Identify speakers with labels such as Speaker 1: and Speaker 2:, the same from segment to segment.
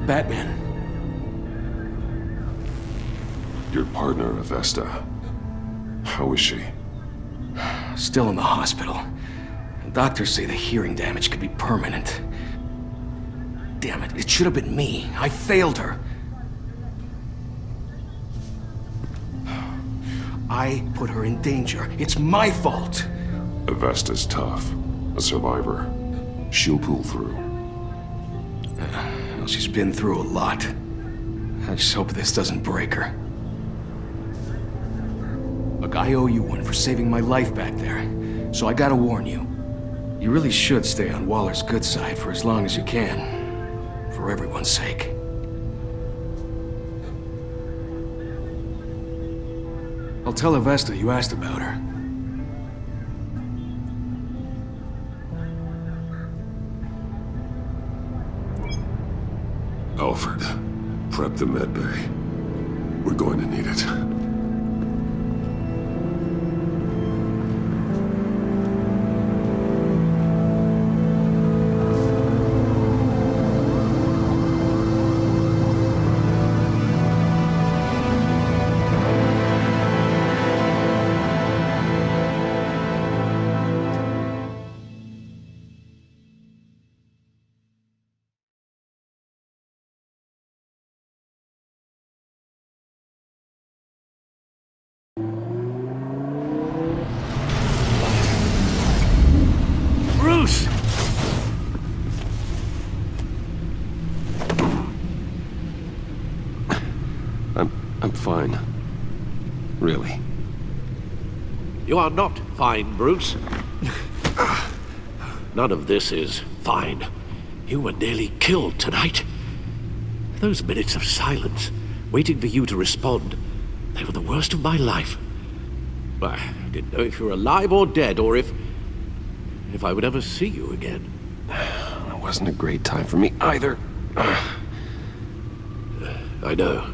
Speaker 1: Batman.
Speaker 2: Your partner, Avesta. How is she?
Speaker 1: Still in the hospital. Doctors say the hearing damage could be permanent. Damn it, it should have been me. I failed her. I put her in danger. It's my fault.
Speaker 2: Avesta's tough. A survivor. She'll pull through.
Speaker 1: Well, she's been through a lot. I just hope this doesn't break her. Look, I owe you one for saving my life back there. So I gotta warn you. You really should stay on Waller's good side for as long as you can. For everyone's sake. I'll tell Avesta you asked about her.
Speaker 2: Alfred, prep the med bay. We're going to need it.
Speaker 1: Bruce!
Speaker 2: I'm fine. Really.
Speaker 3: You are not fine, Bruce. None of this is fine. You were nearly killed tonight. Those minutes of silence, waiting for you to respond, they were the worst of my life. I didn't know if you were alive or dead, or if I would ever see you again.
Speaker 2: It wasn't a great time for me either.
Speaker 3: I know.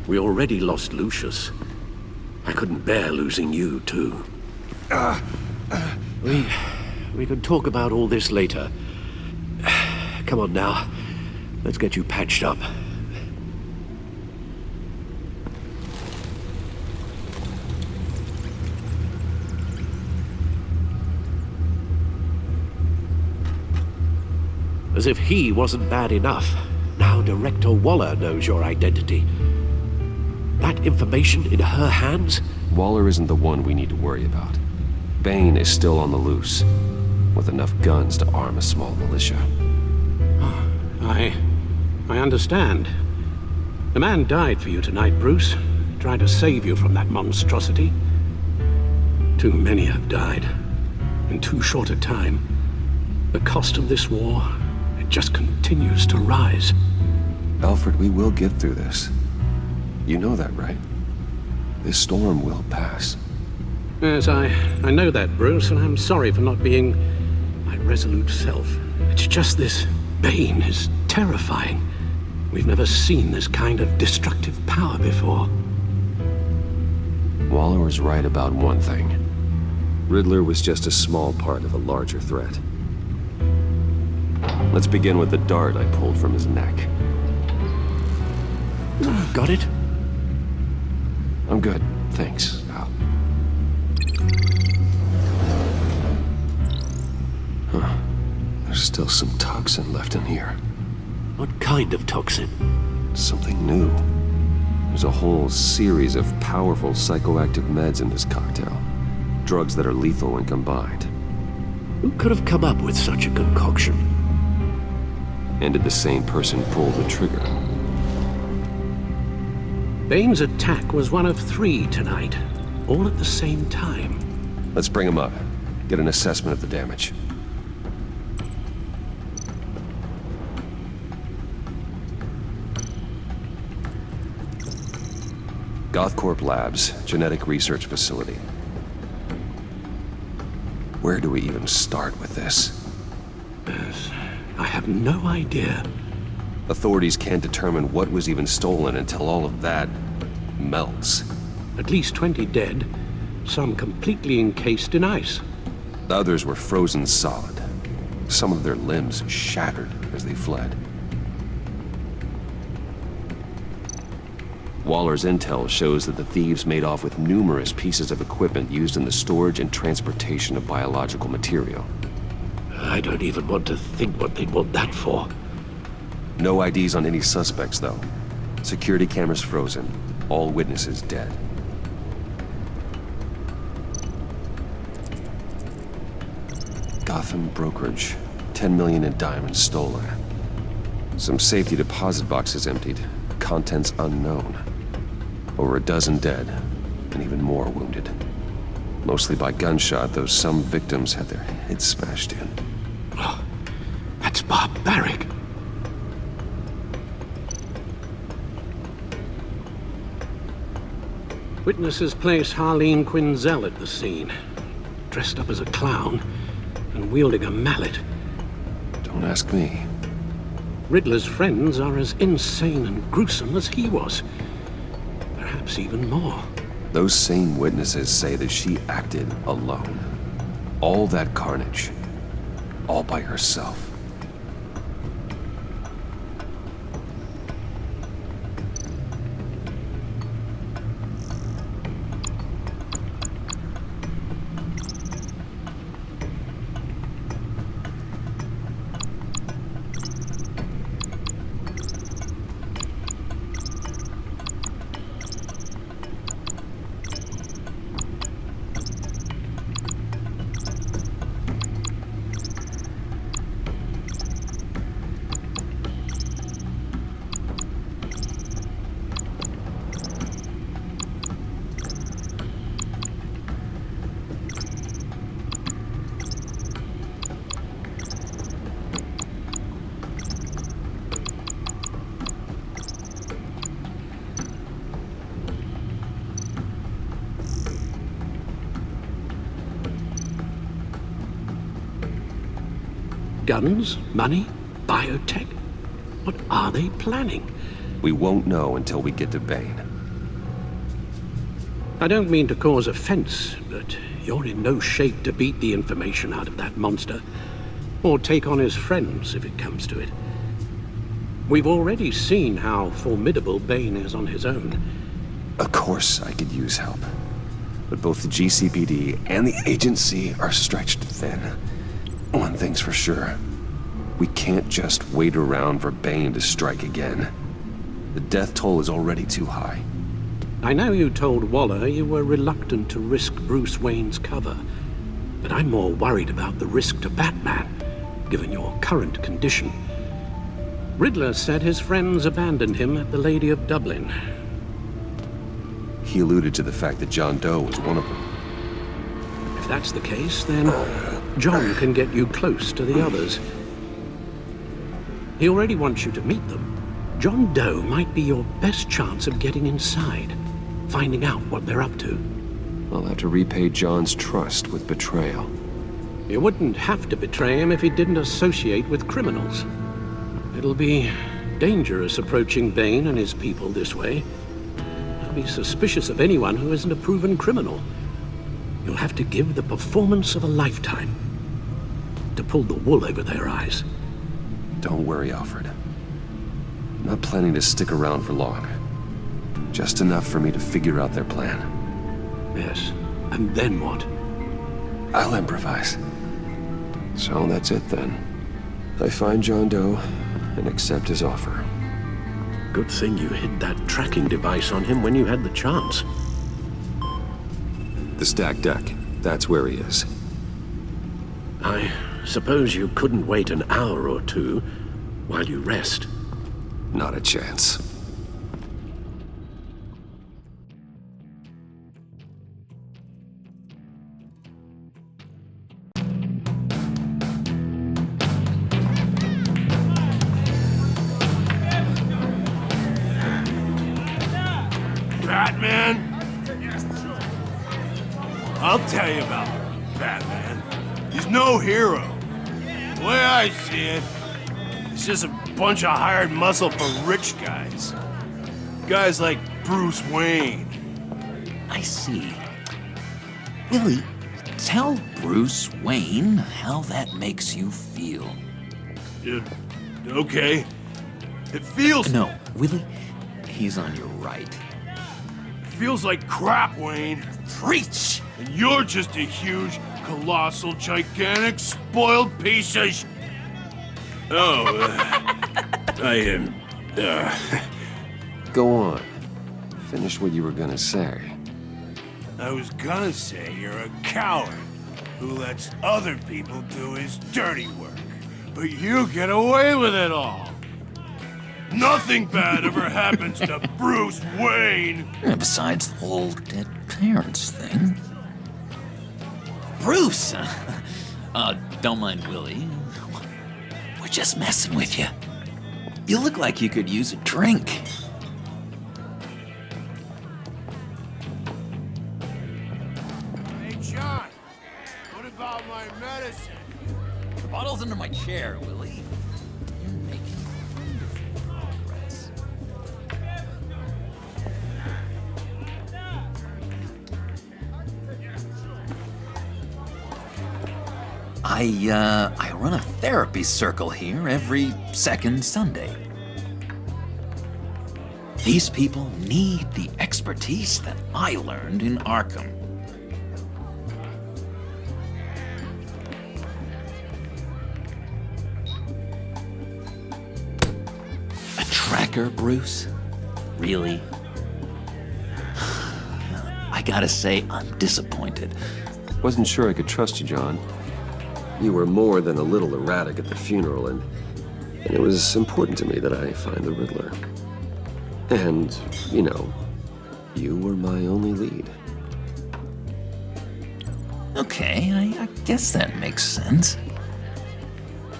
Speaker 3: We already lost Lucius. I couldn't bear losing you, too. We can talk about all this later. Come on now. Let's get you patched up. As if he wasn't bad enough, now Director Waller knows your identity. That information in her hands?
Speaker 4: Waller isn't the one we need to worry about. Bane is still on the loose, with enough guns to arm a small militia.
Speaker 3: I understand. The man died for you tonight, Bruce. Tried to save you from that monstrosity. Too many have died. In too short a time. The cost of this war, it just continues to rise.
Speaker 4: Alfred, we will get through this. You know that, right? This storm will pass.
Speaker 3: Yes, I know that, Bruce, and I'm sorry for not being my resolute self. It's just this Bane is terrifying. We've never seen this kind of destructive power before.
Speaker 4: Waller was right about one thing. Riddler was just a small part of a larger threat. Let's begin with the dart I pulled from his neck.
Speaker 3: Got it?
Speaker 4: I'm good, thanks, Al. Huh. There's still some toxin left in here.
Speaker 3: What kind of toxin?
Speaker 4: Something new. There's a whole series of powerful psychoactive meds in this cocktail. Drugs that are lethal when combined.
Speaker 3: Who could have come up with such a concoction?
Speaker 4: And did the same person pull the trigger?
Speaker 3: Bane's attack was one of 3 tonight, all at the same time.
Speaker 4: Let's bring him up. Get an assessment of the damage. Gothcorp Labs, genetic research facility. Where do we even start with this?
Speaker 3: Yes, I have no idea.
Speaker 4: Authorities can't determine what was even stolen until all of that melts.
Speaker 3: At least 20 dead, some completely encased in ice.
Speaker 4: The others were frozen solid. some of their limbs shattered as they fled. Waller's intel shows that the thieves made off with numerous pieces of equipment used in the storage and transportation of biological material.
Speaker 3: I don't even want to think what they'd want that for.
Speaker 4: No IDs on any suspects, though. Security cameras frozen. All witnesses dead. Gotham brokerage. 10 million in diamonds stolen. Some safety deposit boxes emptied. Contents unknown. Over a dozen dead, and even more wounded. Mostly by gunshot, though some victims had their heads smashed in.
Speaker 3: Oh, that's barbaric. Witnesses place Harleen Quinzel at the scene, dressed up as a clown and wielding a mallet.
Speaker 4: Don't ask me.
Speaker 3: Riddler's friends are as insane and gruesome as he was. Perhaps even more.
Speaker 4: Those same witnesses say that she acted alone. All that carnage. All by herself.
Speaker 3: Guns? Money? Biotech? What are they planning?
Speaker 4: We won't know until we get to Bane.
Speaker 3: I don't mean to cause offense, but you're in no shape to beat the information out of that monster, or take on his friends if it comes to it. We've already seen how formidable Bane is on his own.
Speaker 4: Of course I could use help. But both the GCPD and the agency are stretched thin. One thing's for sure. We can't just wait around for Bane to strike again. The death toll is already too high.
Speaker 3: I know you told Waller you were reluctant to risk Bruce Wayne's cover, but I'm more worried about the risk to Batman, given your current condition. Riddler said his friends abandoned him at the Lady of Dublin.
Speaker 4: He alluded to the fact that John Doe was one of them.
Speaker 3: If that's the case, then John can get you close to the others. He already wants you to meet them. John Doe might be your best chance of getting inside, finding out what they're up to.
Speaker 4: I'll have to repay John's trust with betrayal.
Speaker 3: You wouldn't have to betray him if he didn't associate with criminals. It'll be dangerous approaching Bane and his people this way. I'll be suspicious of anyone who isn't a proven criminal. You'll have to give the performance of a lifetime to pull the wool over their eyes.
Speaker 4: Don't worry, Alfred. I'm not planning to stick around for long. Just enough for me to figure out their plan.
Speaker 3: Yes, and then what?
Speaker 4: I'll improvise. So that's it then. I find John Doe and accept his offer.
Speaker 3: Good thing you hid that tracking device on him when you had the chance.
Speaker 4: The stacked deck. That's where he is.
Speaker 3: I suppose you couldn't wait an hour or two while you rest.
Speaker 4: Not a chance.
Speaker 5: Batman? I'll tell you about Batman. He's no hero. The way I see it, he's just a bunch of hired muscle for rich guys. Guys like Bruce Wayne.
Speaker 6: I see. Really, tell Bruce Wayne how that makes you feel.
Speaker 5: Okay. It feels...
Speaker 6: No, Willie, he's on your right.
Speaker 5: It feels like crap, Wayne.
Speaker 6: Preach!
Speaker 5: And you're just a huge, colossal, gigantic, spoiled piece of I am...
Speaker 4: Go on. Finish what you were gonna say.
Speaker 5: I was gonna say you're a coward who lets other people do his dirty work. But you get away with it all. Nothing bad ever happens to Bruce Wayne.
Speaker 6: And besides the whole dead parents thing. Bruce! Don't mind Willie. We're just messing with you. You look like you could use a drink.
Speaker 5: Hey, John. What about my medicine?
Speaker 6: The bottle's under my chair, Willie. You're making wonderful progress. I run a therapy circle here every second Sunday. These people need the expertise that I learned in Arkham. A tracker, Bruce? Really? I gotta say, I'm disappointed.
Speaker 4: Wasn't sure I could trust you, John. You were more than a little erratic at the funeral, and it was important to me that I find the Riddler. And, you know, you were my only lead.
Speaker 6: Okay, I guess that makes sense.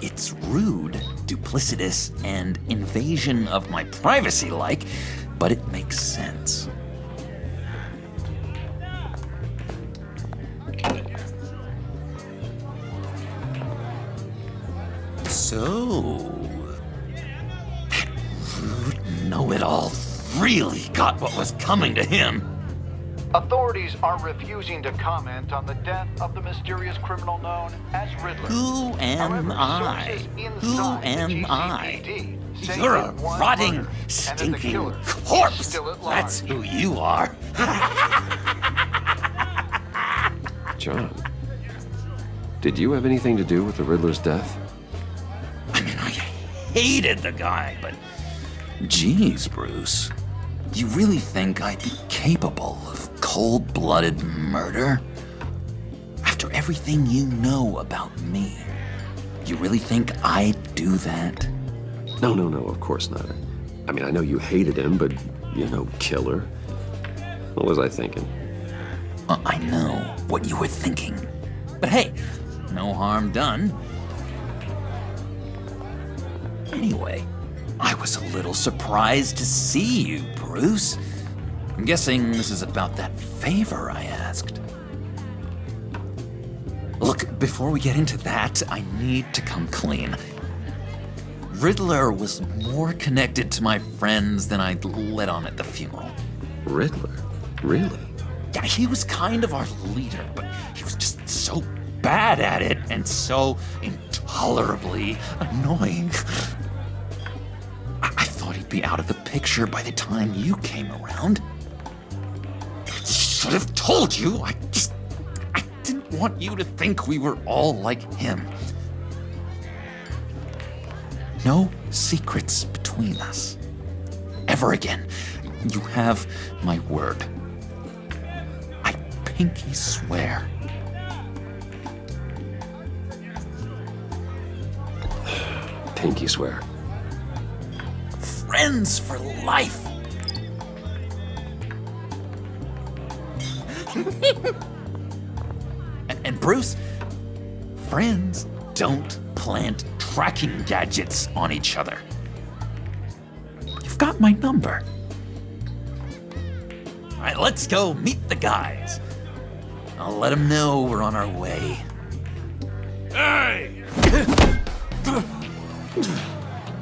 Speaker 6: It's rude, duplicitous, and invasion of my privacy-like, but it makes sense. So, that rude know-it-all really got what was coming to him.
Speaker 7: Authorities are refusing to comment on the death of the mysterious criminal known as Riddler.
Speaker 6: Who am
Speaker 7: However,
Speaker 6: I?
Speaker 7: sources
Speaker 6: Who
Speaker 7: inside the
Speaker 6: am I?
Speaker 7: GCPD say
Speaker 6: You're a
Speaker 7: that one
Speaker 6: rotting,
Speaker 7: murder and that the
Speaker 6: stinking
Speaker 7: killer is
Speaker 6: corpse.
Speaker 7: still at large.
Speaker 6: That's who you are.
Speaker 4: John, did you have anything to do with the Riddler's death?
Speaker 6: I mean, I hated the guy, but geez, Bruce, you really think I'd be capable of cold-blooded murder? After everything you know about me, you really think I'd do that?
Speaker 4: No, of course not. I mean, I know you hated him, but, you know, killer. What was I thinking?
Speaker 6: I know what you were thinking. But hey, no harm done. Anyway, I was a little surprised to see you, Bruce. I'm guessing this is about that favor I asked. Look, before we get into that, I need to come clean. Riddler was more connected to my friends than I'd let on at the funeral.
Speaker 4: Riddler? Really?
Speaker 6: Yeah, he was kind of our leader, but he was just so bad at it and so intolerably annoying. I thought he'd be out of the picture by the time you came around. I should have told you. I didn't want you to think we were all like him. No secrets between us. Ever again. You have my word. I pinky swear.
Speaker 4: Pinky swear.
Speaker 6: Friends for life. And Bruce, friends don't plant tracking gadgets on each other. You've got my number. All right, let's go meet the guys. I'll let them know we're on our way.
Speaker 5: Hey!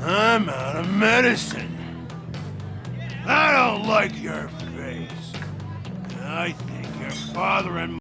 Speaker 5: I'm out of medicine. I don't like your face. I think you're bothering